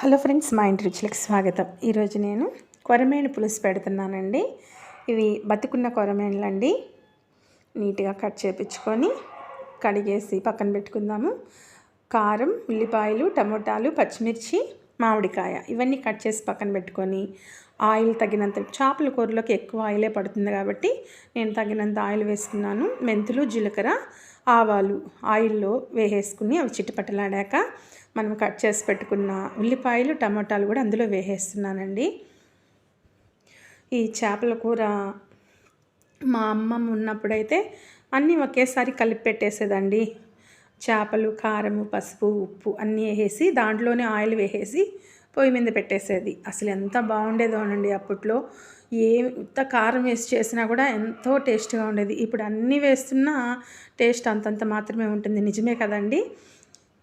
Hello friends, మా ఇంటి రుచులకు స్వాగతం. ఈరోజు నేను కొరమేను పులుసు పెడుతున్నానండి. ఇవి బతుకున్న కొరమేనులండి. నీట్గా కట్ చేపించుకొని కడిగేసి పక్కన పెట్టుకుందాము. కారం, ఉల్లిపాయలు, టమోటాలు, పచ్చిమిర్చి, మామిడికాయ ఇవన్నీ కట్ చేసి పక్కన పెట్టుకొని ఆయిల్ తగినంత, చేపల కూరలోకి ఎక్కువ ఆయిలే పడుతుంది కాబట్టి నేను తగినంత ఆయిల్ వేసుకున్నాను. మెంతులు, జీలకర్ర, ఆవాలు ఆయిల్లో వేసేసుకుని అవి చిటపటలాడాక మనం కట్ చేసి పెట్టుకున్న ఉల్లిపాయలు, టమాటాలు కూడా అందులో వేసేస్తున్నానండి. ఈ చేపల కూర మా అమ్మమ్మ ఉన్నప్పుడైతే అన్నీ ఒకేసారి కలిపి పెట్టేసేదండి. చేపలు, కారము, పసుపు, ఉప్పు అన్నీ వేసేసి దాంట్లోనే ఆయిల్ వేసేసి పొయ్యి మీద పెట్టేసేది. అసలు ఎంత బాగుండేదోనండి అప్పట్లో. ఎంత కారం వేసి చేసినా కూడా ఎంతో టేస్ట్గా ఉండేది. ఇప్పుడు అన్నీ వేస్తున్నా టేస్ట్ అంతంత మాత్రమే ఉంటుంది. నిజమే కదండి.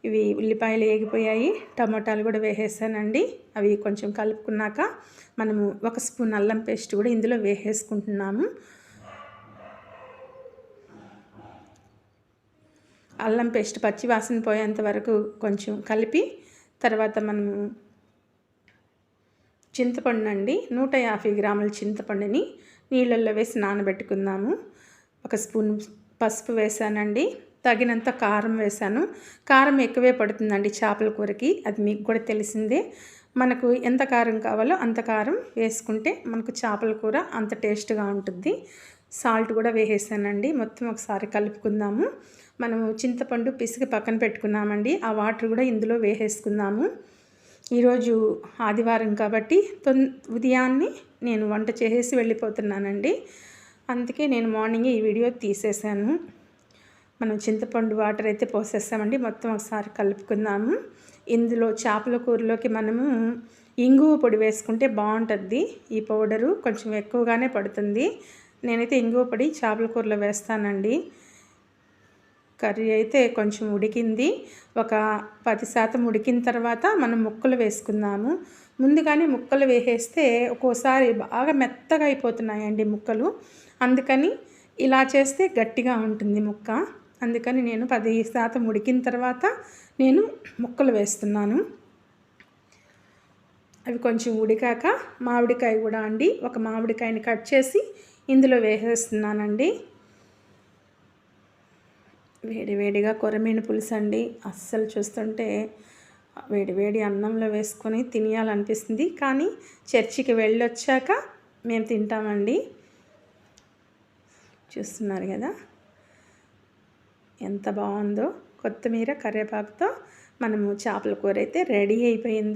ఇవి ఉల్లిపాయలు వేగిపోయాయి, టమాటాలు కూడా వేసేసానండి. అవి కొంచెం కలుపుకున్నాక మనము 1 స్పూన్ అల్లం పేస్ట్ కూడా ఇందులో వేసేసుకుంటున్నాము. అల్లం పేస్ట్ పచ్చి వాసన పోయేంత వరకు కొంచెం కలిపి తర్వాత మనము చింతపండు అండి, 150 గ్రాముల చింతపండుని నీళ్ళల్లో వేసి నానబెట్టుకుందాము. 1 స్పూన్ పసుపు వేసానండి. తగినంత కారం వేసాను. కారం ఎక్కువే పడుతుందండి చేపల కూరకి, అది మీకు కూడా తెలిసిందే. మనకు ఎంత కారం కావాలో అంత కారం వేసుకుంటే మనకు చేపల కూర అంత టేస్ట్గా ఉంటుంది. సాల్ట్ కూడా వేసేసానండి. మొత్తం ఒకసారి కలుపుకుందాము. మనము చింతపండు పిసికి పక్కన పెట్టుకున్నామండి. ఆ వాటర్ కూడా ఇందులో వేసేసుకుందాము. ఈరోజు ఆదివారం కాబట్టి ఉదయాన్నే నేను వంట చేసేసి వెళ్ళిపోతున్నానండి. అందుకే నేను మార్నింగే ఈ వీడియో తీసేసాను. మనం చింతపండు వాటర్ అయితే పోసేస్తామండి. మొత్తం ఒకసారి కలుపుకుందాము. ఇందులో చేపల కూరలోకి మనము ఇంగువ పొడి వేసుకుంటే బాగుంటుంది. ఈ పౌడరు కొంచెం ఎక్కువగానే పడుతుంది. నేనైతే ఇంగువ పొడి చేపల కూరలో వేస్తానండి. కర్రీ అయితే కొంచెం ఉడికింది. ఒక 10% ఉడికిన తర్వాత మనం ముక్కలు వేసుకుందాము. ముందుగానే ముక్కలు వేసేస్తే ఒక్కోసారి బాగా మెత్తగా అయిపోతున్నాయండి ముక్కలు. అందుకని ఇలా చేస్తే గట్టిగా ఉంటుంది ముక్క. అందుకని నేను 10% ఉడికిన తర్వాత నేను ముక్కలు వేస్తున్నాను. అవి కొంచెం ఉడికాక మామిడికాయ కూడా అండి, ఒక మామిడికాయని కట్ చేసి ఇందులో వేసేస్తున్నానండి. వేడివేడిగా కొరమీను పులుసు అండి. అస్సలు చూస్తుంటే వేడివేడి అన్నంలో వేసుకొని తినేయాలనిపిస్తుంది. కానీ చర్చికి వెళ్ళొచ్చాక మేము తింటామండి. చూస్తున్నారు కదా ఎంత బాగుందో. కొత్తిమీర, కరివేపాకుతో మనము చేపల కూర అయితే రెడీ అయిపోయింది.